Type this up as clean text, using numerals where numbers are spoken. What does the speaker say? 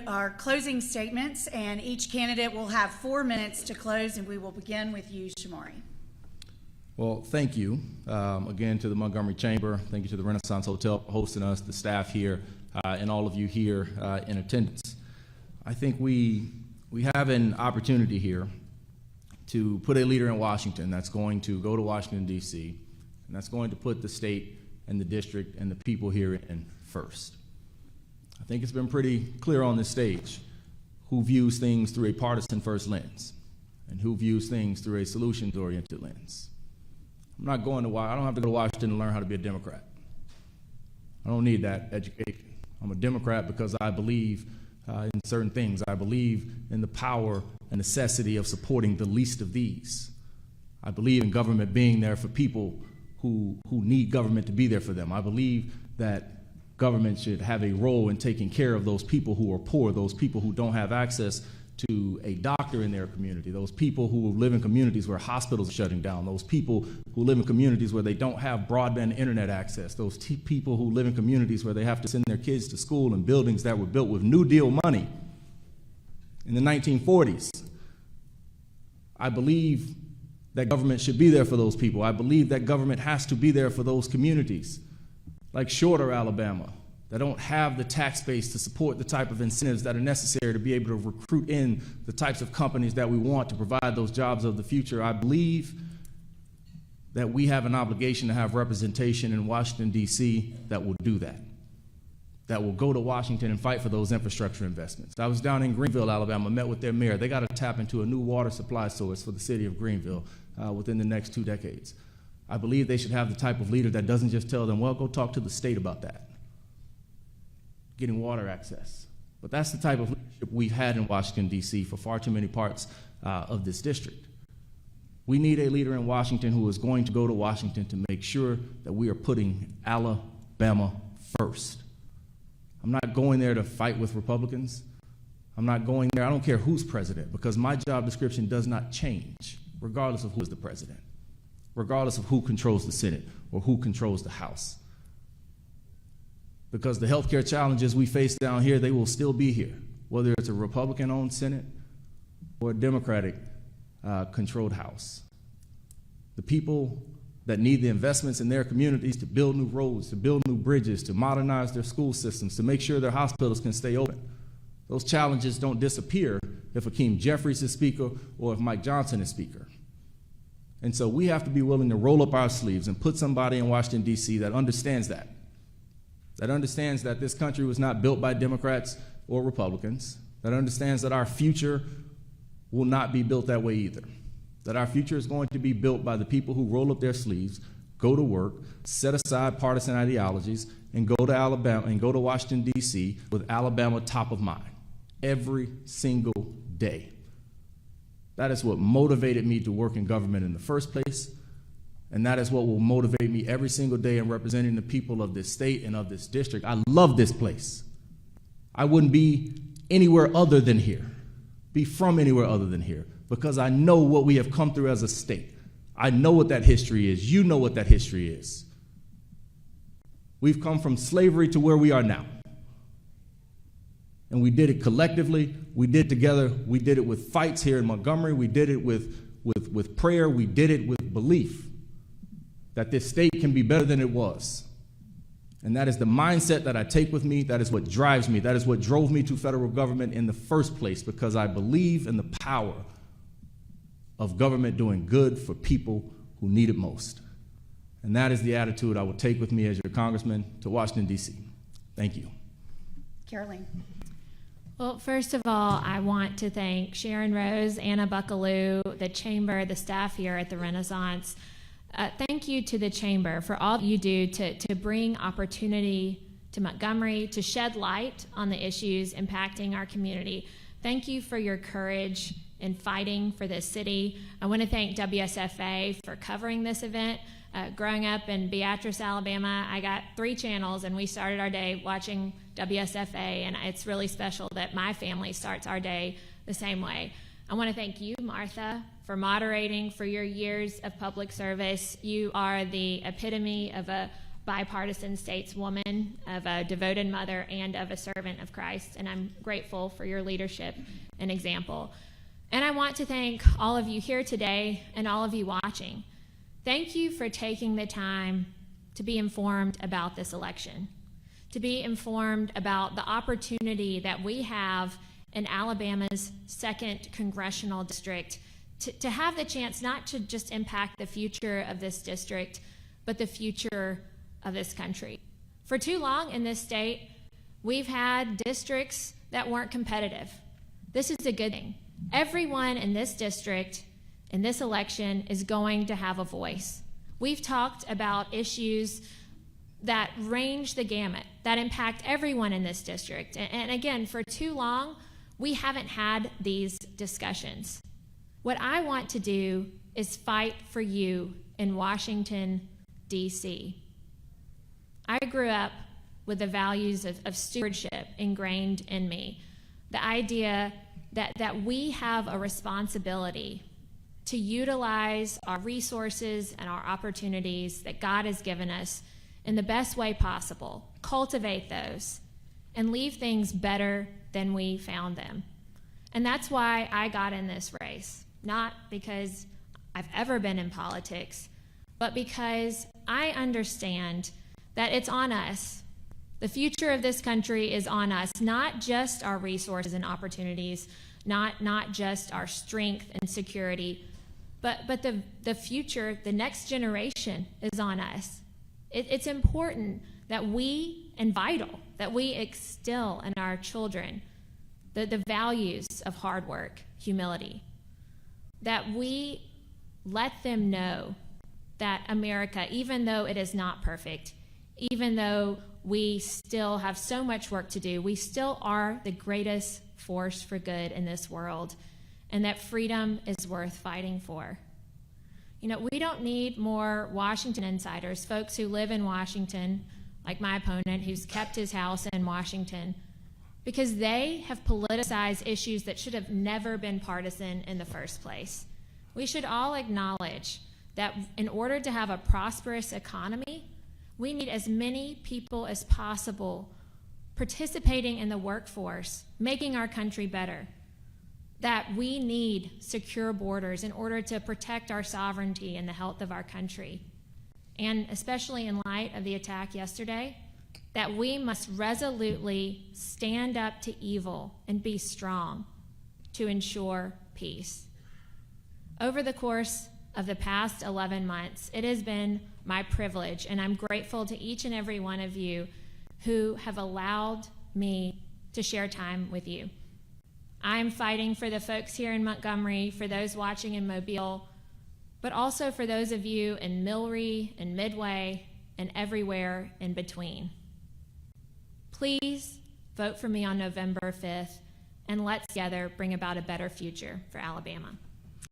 our closing statements, and each candidate will have 4 minutes to close, and we will begin with you, Shomari. Well, thank you again to the Montgomery Chamber. Thank you to the Renaissance Hotel for hosting us, the staff here, and all of you here in attendance. I think we have an opportunity here to put a leader in Washington that's going to go to Washington, D.C., and that's going to put the state and the district and the people here in first. I think it's been pretty clear on this stage who views things through a partisan first lens and who views things through a solutions-oriented lens. I'm not going to, I don't have to go to Washington to learn how to be a Democrat. I don't need that education. I'm a Democrat because I believe in certain things. I believe in the power and necessity of supporting the least of these. I believe in government being there for people who need government to be there for them. I believe that government should have a role in taking care of those people who are poor, those people who don't have access to a doctor in their community, those people who live in communities where hospitals are shutting down, those people who live in communities where they don't have broadband internet access, those people who live in communities where they have to send their kids to school in buildings that were built with New Deal money in the 1940s. I believe that government should be there for those people. I believe that government has to be there for those communities, like Shorter, Alabama, that don't have the tax base to support the type of incentives that are necessary to be able to recruit in the types of companies that we want to provide those jobs of the future. I believe that we have an obligation to have representation in Washington, D.C. that will do that, that will go to Washington and fight for those infrastructure investments. I was down in Greenville, Alabama, met with their mayor. They got to tap into a new water supply source for the city of Greenville within the next 2 decades. I believe they should have the type of leader that doesn't just tell them, well, go talk to the state about that, getting water access. But that's the type of leadership we've had in Washington, D.C. for far too many parts of this district. We need a leader in Washington who is going to go to Washington to make sure that we are putting Alabama first. I'm not going there to fight with Republicans. I'm not going there, I don't care who's president, because my job description does not change regardless of who is the president, regardless of who controls the Senate or who controls the House. Because the healthcare challenges we face down here, they will still be here, whether it's a Republican-owned Senate or a Democratic-controlled House. The people that need the investments in their communities to build new roads, to build new bridges, to modernize their school systems, to make sure their hospitals can stay open. Those challenges don't disappear if Hakeem Jeffries is Speaker or if Mike Johnson is Speaker. And so we have to be willing to roll up our sleeves and put somebody in Washington, D.C. that understands that understands that this country was not built by Democrats or Republicans, that understands that our future will not be built that way either, that our future is going to be built by the people who roll up their sleeves, go to work, set aside partisan ideologies, and go to Alabama and go to Washington, D.C. with Alabama top of mind every single day. That is what motivated me to work in government in the first place, and that is what will motivate me every single day in representing the people of this state and of this district. I love this place. I wouldn't be anywhere other than here, be from anywhere other than here, because I know what we have come through as a state. I know what that history is. You know what that history is. We've come from slavery to where we are now. And we did it collectively. We did it together. We did it with fights here in Montgomery. We did it with prayer. We did it with belief that this state can be better than it was. And that is the mindset that I take with me. That is what drives me. That is what drove me to federal government in the first place, because I believe in the power of government doing good for people who need it most. And that is the attitude I will take with me as your congressman to Washington, D.C. Thank you. Caroleene. Well, first of all, I want to thank Sharon Rose, Anna Buckaloo, the Chamber, the staff here at the Renaissance. Thank you to the Chamber for all you do to bring opportunity to Montgomery, to shed light on the issues impacting our community. Thank you for your courage in fighting for this city. I want to thank WSFA for covering this event. Growing up in Beatrice, Alabama, I got 3 channels, and we started our day watching WSFA, and it's really special that my family starts our day the same way. I want to thank you, Martha, for moderating, for your years of public service. You are the epitome of a bipartisan stateswoman, of a devoted mother, and of a servant of Christ, and I'm grateful for your leadership and example. And I want to thank all of you here today and all of you watching. Thank you for taking the time to be informed about this election, to be informed about the opportunity that we have in Alabama's 2nd Congressional District to have the chance not to just impact the future of this district, but the future of this country. For too long in this state, we've had districts that weren't competitive. This is a good thing. Everyone in this district, in this election, is going to have a voice. We've talked about issues that range the gamut, that impact everyone in this district. And again, for too long, we haven't had these discussions. What I want to do is fight for you in Washington, D.C. I grew up with the values of stewardship ingrained in me, the idea that we have a responsibility to utilize our resources and our opportunities that God has given us in the best way possible, cultivate those, and leave things better than we found them. And that's why I got in this race, not because I've ever been in politics, but because I understand that it's on us. The future of this country is on us, not just our resources and opportunities, not just our strength and security, but the future, the next generation is on us. It's important that we, and vital, that we instill in our children the values of hard work, humility, that we let them know that America, even though it is not perfect, even though we still have so much work to do, we still are the greatest force for good in this world, and that freedom is worth fighting for. You know, we don't need more Washington insiders, folks who live in Washington, like my opponent, who's kept his house in Washington, because they have politicized issues that should have never been partisan in the first place. We should all acknowledge that in order to have a prosperous economy, we need as many people as possible participating in the workforce, making our country better. That we need secure borders in order to protect our sovereignty and the health of our country. And especially in light of the attack yesterday, that we must resolutely stand up to evil and be strong to ensure peace. Over the course of the past 11 months, it has been my privilege, and I'm grateful to each and every one of you who have allowed me to share time with you. I'm fighting for the folks here in Montgomery, for those watching in Mobile, but also for those of you in Millry and Midway and everywhere in between. Please vote for me on November 5th, and let's together bring about a better future for Alabama.